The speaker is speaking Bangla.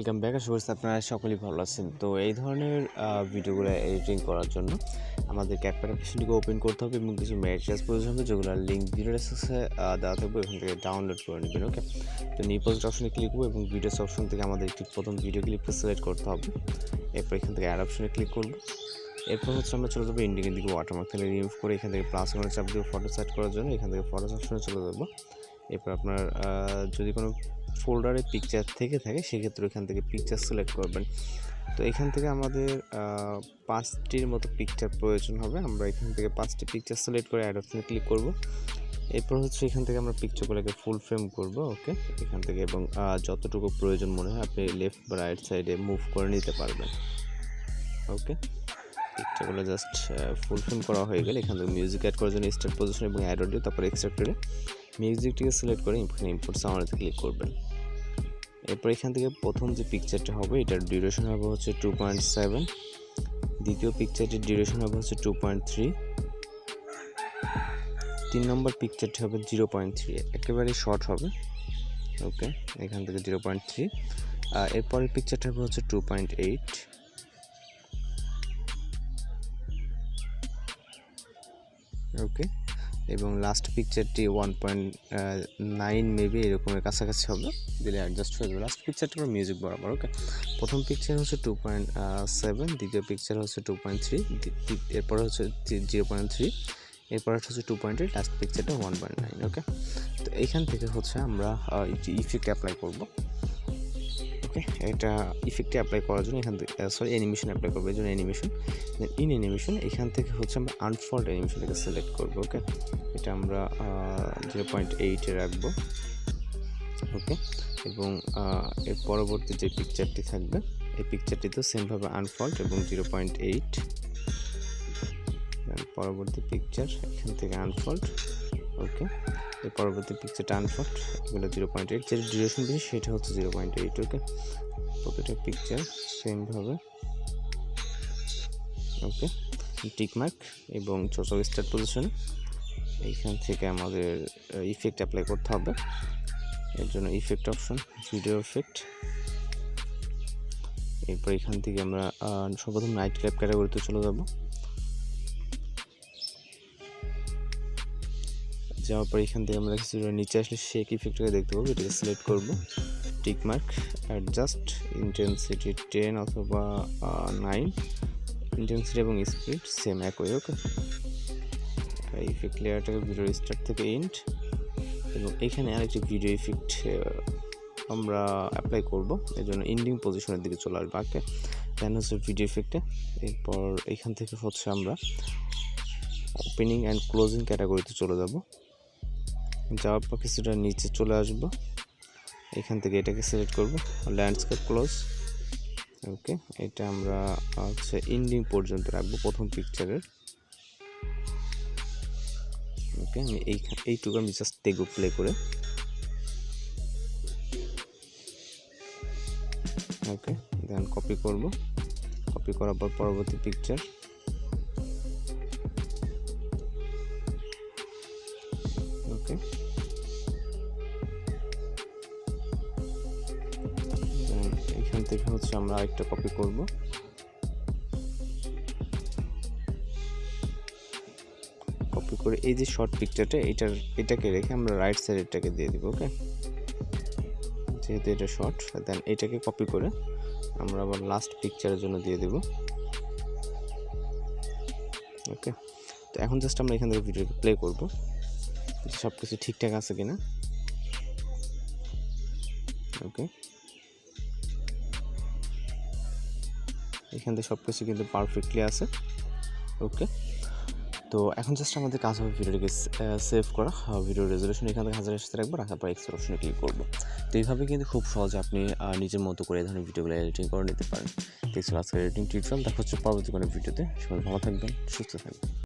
Welcome back. আশা করছি আপনারা সকলেই ভালো আছেন। তো এই ধরনের ভিডিওগুলো এডিটিং করার জন্য আমাদের ক্যাপকাট অ্যাপ্লিকেশনটিকে ওপেন করতে হবে এবং কিছু ম্যাটেরিয়ালস প্রয়োজন হবে, যেগুলো লিঙ্ক ভিডিও ডেসক্রিপশনে দেওয়া থাকবে, এখান থেকে ডাউনলোড করে নেবেন। ওকে, তো নিউ প্রজেক্ট অপশনে ক্লিক করবো এবং ভিডিওস অপশন থেকে আমাদের একটি প্রথম ভিডিও ক্লিপকে সিলেক্ট করতে হবে। এরপর এখান থেকে অ্যাড অপশনে ক্লিক করবো। এরপর আমরা চলে যাবো এন্ডিংয়ের দিকে, ওয়াটারমার্ক থেকে রিমুভ করে এখান থেকে প্লাস করে চাপ দিয়ে ফটো সেট করার জন্য এখান থেকে ফটোস অপশনে চলে যাবো। এরপর আপনার যদি কোনো ফোল্ডারে পিকচার থেকে থাকে সেক্ষেত্রে এখান থেকে পিকচার সিলেক্ট করবেন। তো এখান থেকে আমাদের 5টির মতো পিকচার প্রয়োজন হবে। আমরা এখান থেকে 5টি পিকচার সিলেক্ট করে অ্যাড অপশনে ক্লিক করব। এরপর এখান থেকে আমরা পিকচারগুলোকে ফুল ফ্রেম করব। ওকে, এখান থেকে এবং যতটুকু প্রয়োজন মনে হয় আপনি লেফট বা রাইট সাইডে মুভ করে নিতে পারবেন। ওকে, পিকচারগুলো জাস্ট ফুল ফ্রেম করা হয়ে গেলে এখান থেকে মিউজিক অ্যাড করার জন্য স্টার্ট পজিশন এবং অ্যাড অডিও, তারপর এক্সট্রাক্টরে মিউজিকটিকে সিলেক্ট করে ইম্পোর্ট সাউন্ডে ক্লিক করবেন। এরপর এখান থেকে প্রথম যে পিকচারটা হবে এটার ডিউরেশন হবে 2.7, দ্বিতীয় পিকচারটির ডিউরেশন হবে 2.3, 3 নম্বর পিকচারটি হবে 0.3, একেবারে শর্ট হবে। ওকে, এখান থেকে 0.3, এরপরের পিকচারটা হবে 2.8, ওকে, এবং লাস্ট পিকচারটি 1.9 মেবি এরকমের কাছাকাছি হবে, দিলে অ্যাডজাস্ট হয়ে যাবে। লাস্ট পিকচারটা আমরা মিউজিক বরাবর। ওকে, প্রথম পিকচার 2.7, দ্বিতীয় পিকচার 2.3, এরপর 0.3, এরপর 2.8, লাস্ট পিকচারটা 1.9। ওকে, তো এইখান থেকে আমরা একটি ইফেক্ট অ্যাপ্লাই করব। ওকে, এটা ইফেক্টে অ্যাপ্লাই করার জন্য এখান থেকে অ্যানিমেশন অ্যাপ্লাই করবো। এই জন্য অ্যানিমেশন, ইন অ্যানিমেশন এখান থেকে আমরা আনফোল্ড অ্যানিমেশনটাকে সিলেক্ট করবো। ওকে, এটা আমরা 0.8-এ রাখবো। ওকে, এবং এর পরবর্তী যে পিকচারটি থাকবে এই পিকচারটিতেও সেমভাবে আনফোল্ড এবং 0.8, পরবর্তী পিকচার এখান থেকে আনফোল্ড। ওকে, এর পরবর্তী পিকচারটা আনফোল্ড, এগুলো 0.8, যেটা ডিউরেশন বেশি সেটা 0.8। ওকে, প্রতিটা পিকচার সেমভাবে। ওকে, টিকমার্ক এবং ছোটো স্টার্ট পজিশনে এইখান থেকে আমাদের ইফেক্ট অ্যাপ্লাই করতে হবে। এর জন্য ইফেক্ট অপশন, ভিডিও ইফেক্ট। এরপর এখান থেকে আমরা সর্বপ্রথম নাইট ক্যাপ ক্যাটাগরিতে চলে যাব। যাওয়ার পর এখান থেকে আমরা নিচে আসলে শেক ইফেক্টটাকে দেখতে পাবো, এটাকে সিলেক্ট করবো। টিকমার্ক, অ্যাডজাস্ট ইন্টেন্সিটি 10 অথবা 9, ইন্টেন্সিটি এবং স্পিড সেম একই। ওকে, ইফেক্ট লেয়ারটাকে ভিডিও স্টার্ট থেকে এন্ড, এবং এখানে আরেকটি ভিডিও ইফেক্ট আমরা অ্যাপ্লাই করব। এর জন্য এন্ডিং পজিশনের দিকে চলে আসবে। ওকে, দেন ভিডিও ইফেক্টে। এরপর এখান থেকে আমরা ওপেনিং অ্যান্ড ক্লোজিং ক্যাটাগরিতে চলে যাব। যাওয়ার পর কিছুটা নিচে চলে আসব, এখান থেকে এটাকে সিলেক্ট করব, ল্যান্ডস্কেপ ক্লোজ। ওকে, এটা আমরা এন্ডিং পর্যন্ত রাখবো প্রথম পিকচারের। ওকে, আমি এইটুকু আমি জাস্ট দেখব প্লে করে। ওকে, দেন কপি করব, কপি করার পর পরবর্তী পিকচার। ওকে, এখান থেকে আমরা আরেকটা কপি করব। কপি করে এই যে শর্ট পিকচারটা এটাকে রেখে আমরা রাইট সাইডেরটাকে দিয়ে দিব। ওকে, যেহেতু এটা শর্ট, দেন এটাকে কপি করে আমরা আবার লাস্ট পিকচারের জন্য দিয়ে দেব। ওকে, তো এখন জাস্ট আমরা এখান থেকে ভিডিওকে প্লে করব, সব কিছু ঠিকঠাক আছে কিনা। ওকে, এখান থেকে সব কিছু কিন্তু পারফেক্টলি আছে। ওকে, তো এখন জাস্ট আমাদের কাজ হবে ভিডিওটাকে সেভ করা। ভিডিও রেজলিউশন এখান থেকে 1000-এর সাথে রাখবো, রাখার পর এক্সপোর্ট অপশনে ক্লিক করবো। তো এইভাবে কিন্তু খুব সহজে আপনি নিজের মতো করে এই ধরনের ভিডিওগুলো এডিটিং করে নিতে পারেন। তো আজকের এডিটিং টিউটোরিয়াল দেখা হচ্ছে পরবর্তী কোনো ভিডিওতে। সবাই ভালো থাকবেন, সুস্থ থাকবেন।